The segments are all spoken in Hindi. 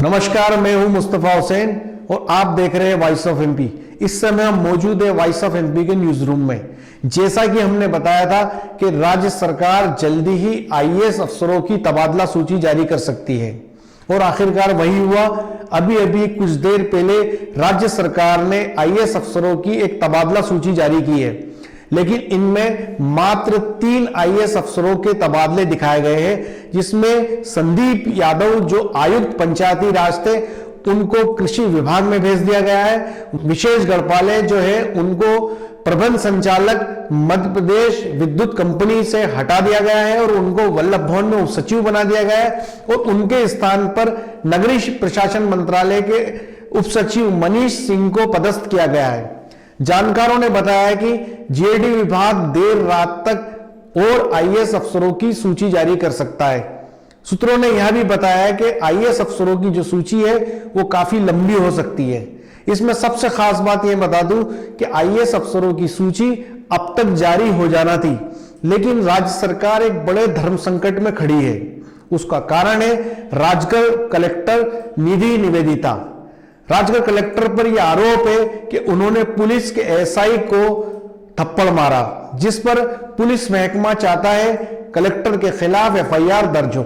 नमस्कार, मैं हूं मुस्तफा हुसैन और आप देख रहे हैं वॉइस ऑफ एमपी। इस समय हम मौजूद है वॉइस ऑफ एमपी के न्यूज रूम में। जैसा कि हमने बताया था कि राज्य सरकार जल्दी ही आईएएस अफसरों की तबादला सूची जारी कर सकती है और आखिरकार वही हुआ। अभी अभी कुछ देर पहले राज्य सरकार ने आईएएस अफसरों की एक तबादला सूची जारी की है, लेकिन इनमें मात्र 3 आईएएस अफसरों के तबादले दिखाए गए हैं, जिसमें संदीप यादव जो आयुक्त पंचायती राज थे उनको कृषि विभाग में भेज दिया गया है। विशेष गढ़पाले जो है उनको प्रबंध संचालक मध्य प्रदेश विद्युत कंपनी से हटा दिया गया है और उनको वल्लभ भवन में उप सचिव बना दिया गया है और उनके स्थान पर नगरीय प्रशासन मंत्रालय के उप सचिव मनीष सिंह को पदस्थ किया गया है। जानकारों ने बताया कि जीएडी विभाग देर रात तक और आईएएस अफसरों की सूची जारी कर सकता है। सूत्रों ने यह भी बताया कि आईएएस अफसरों की जो सूची है वो काफी लंबी हो सकती है। इसमें सबसे खास बात यह बता दूं कि आईएएस अफसरों की सूची अब तक जारी हो जाना थी, लेकिन राज्य सरकार एक बड़े धर्म संकट में खड़ी है। उसका कारण है राजगढ़ कलेक्टर निधि निवेदिता। राजगढ़ कलेक्टर पर यह आरोप है कि उन्होंने पुलिस के एसआई को थप्पड़ मारा, जिस पर पुलिस महकमा चाहता है कलेक्टर के खिलाफ एफआईआर दर्ज हो।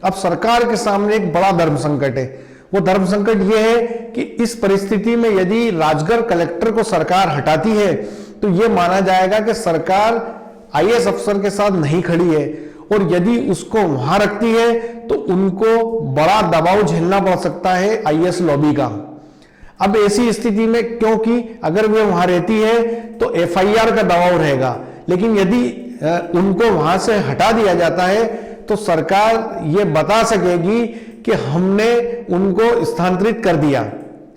अब सरकार के सामने एक बड़ा धर्म संकट है। वो धर्म संकट यह है कि इस परिस्थिति में यदि राजगढ़ कलेक्टर को सरकार हटाती है तो यह माना जाएगा कि सरकार आईएएस अफसर के साथ नहीं खड़ी है, और यदि उसको वहां रखती है तो उनको बड़ा दबाव झेलना पड़ सकता है आईएएस लॉबी का। अब ऐसी स्थिति में, क्योंकि अगर वे वहां रहती है तो एफआईआर का दबाव रहेगा, लेकिन यदि उनको वहां से हटा दिया जाता है तो सरकार ये बता सकेगी कि हमने उनको स्थानांतरित कर दिया।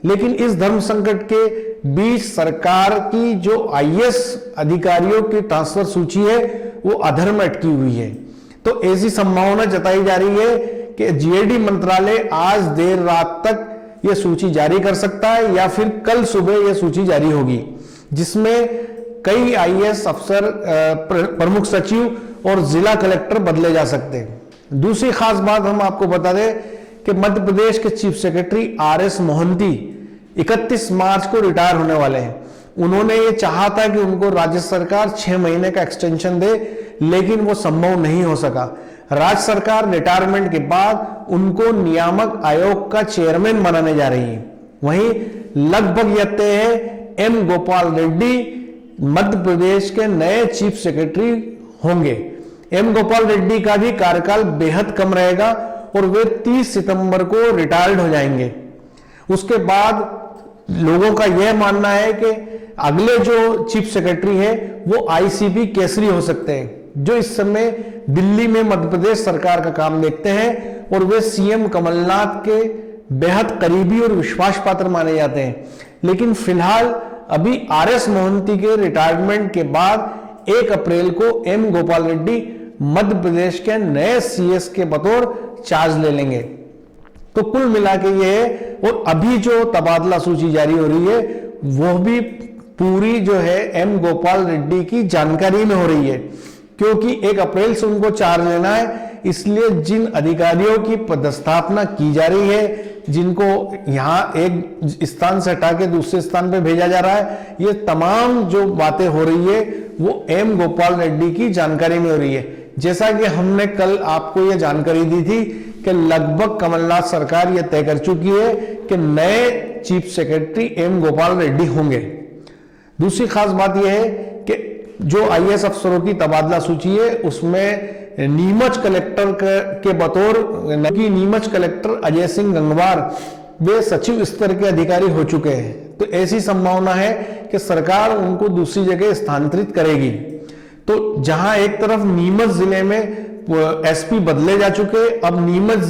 लेकिन इस धर्म संकट के बीच सरकार की जो आईएएस अधिकारियों की ट्रांसफर सूची है वो अधर में अटकी हुई है। तो ऐसी संभावना जताई जा रही है कि जीएडी मंत्रालय आज देर रात तक यह सूची जारी कर सकता है या फिर कल सुबह यह सूची जारी होगी, जिसमें कई आईएएस अफसर, प्रमुख सचिव और जिला कलेक्टर बदले जा सकते हैं। दूसरी खास बात हम आपको बता दें कि मध्य प्रदेश के चीफ सेक्रेटरी आरएस मोहंती 31 मार्च को रिटायर होने वाले हैं। उन्होंने ये चाहा था कि उनको राज्य सरकार 6 महीने का एक्सटेंशन दे, लेकिन वो संभव नहीं हो सका। राज्य सरकार रिटायरमेंट के बाद उनको नियामक आयोग का चेयरमैन बनाने जा रही है। वहीं लगभग यह तय है एम गोपाल रेड्डी मध्य प्रदेश के नए चीफ सेक्रेटरी होंगे। एम गोपाल रेड्डी का भी कार्यकाल बेहद कम रहेगा और वे 30 सितंबर को रिटायर्ड हो जाएंगे। उसके बाद लोगों का यह मानना है कि अगले जो चीफ सेक्रेटरी है वो आईसीपी केसरी हो सकते हैं, जो इस समय दिल्ली में मध्य प्रदेश सरकार का काम देखते हैं और वे सीएम कमलनाथ के बेहद करीबी और विश्वास पात्र माने जाते हैं। लेकिन फिलहाल अभी आरएस मोहंती के रिटायरमेंट के बाद 1 अप्रैल को एम गोपाल रेड्डी मध्य प्रदेश के नए सीएस के बतौर चार्ज ले लेंगे। तो कुल मिला के ये है, और अभी जो तबादला सूची जारी हो रही है वो भी पूरी जो है एम गोपाल रेड्डी की जानकारी में हो रही है, क्योंकि 1 अप्रैल से उनको चार्ज लेना है। इसलिए जिन अधिकारियों की पदस्थापना की जा रही है, जिनको यहां एक स्थान से हटा के दूसरे स्थान पे भेजा जा रहा है, ये तमाम जो बातें हो रही है वो एम गोपाल रेड्डी की जानकारी में हो रही है। जैसा कि हमने कल आपको यह जानकारी दी थी कि लगभग कमलनाथ सरकार यह तय कर चुकी है कि नए chief secretary M Gopal Reddy होंगे। दूसरी खास बात यह है कि जो आईएएस अफसरों की तबादला सूची है उसमें नीमच कलेक्टर के बतौर नीमच कलेक्टर अजय सिंह गंगवार वे सचिव स्तर के अधिकारी हो चुके हैं। तो ऐसी संभावना है कि सरकार उनको दूसरी जगह स्थानांतरित करेगी। तो जहां एक तरफ नीमच जिले में एसपी बदले जा चुके, अब नीमच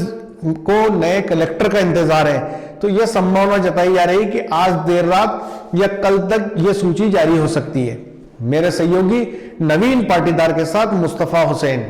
को नए कलेक्टर का इंतजार है। तो यह संभावना जताई जा रही कि आज देर रात या कल तक यह सूची जारी हो सकती है। मेरे सहयोगी नवीन पाटीदार के साथ मुस्तफा हुसैन।